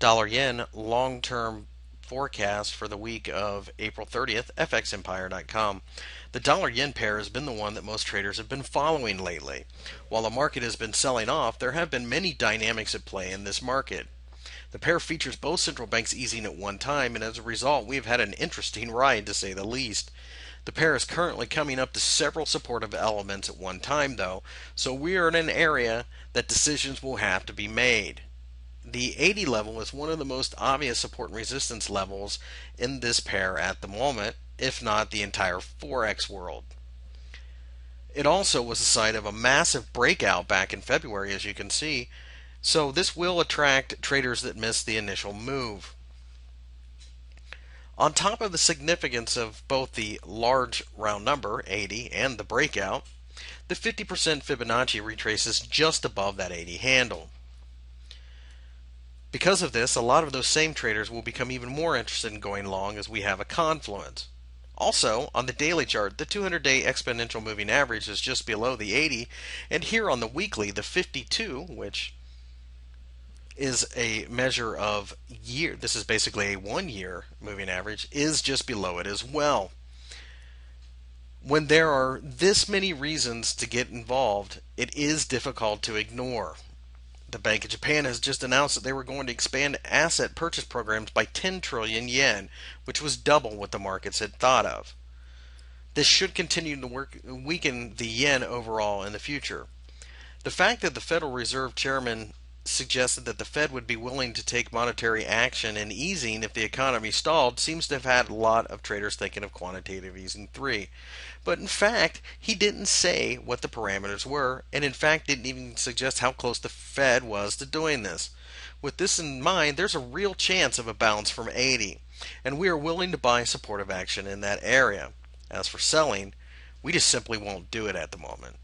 Dollar yen long-term forecast for the week of April 30th, fxempire.com. The dollar yen pair has been the one that most traders have been following lately. While the market has been selling off, there have been many dynamics at play in this market. The pair features both central banks easing at one time, and as a result, we have had an interesting ride to say the least. The pair is currently coming up to several supportive elements at one time, though, so we are in an area that decisions will have to be made. The 80 level is one of the most obvious support and resistance levels in this pair at the moment, if not the entire Forex world. It also was the site of a massive breakout back in February, as you can see, so this will attract traders that missed the initial move. On top of the significance of both the large round number, 80, and the breakout, the 50% Fibonacci retraces just above that 80 handle. Because of this, a lot of those same traders will become even more interested in going long as we have a confluence. Also, on the daily chart, the 200-day exponential moving average is just below the 80, and here on the weekly, the 52, which is a measure of year, this is basically a 1-year moving average, is just below it as well. When there are this many reasons to get involved, it is difficult to ignore. The Bank of Japan has just announced that they were going to expand asset purchase programs by 10 trillion yen, which was double what the markets had thought of. This should continue to weaken the yen overall in the future. The fact that the Federal Reserve Chairman suggested that the Fed would be willing to take monetary action and easing if the economy stalled seems to have had a lot of traders thinking of quantitative easing 3. But in fact, he didn't say what the parameters were, and in fact didn't even suggest how close the Fed was to doing this. With this in mind, there's a real chance of a bounce from 80, and we are willing to buy supportive action in that area. As for selling, we just simply won't do it at the moment.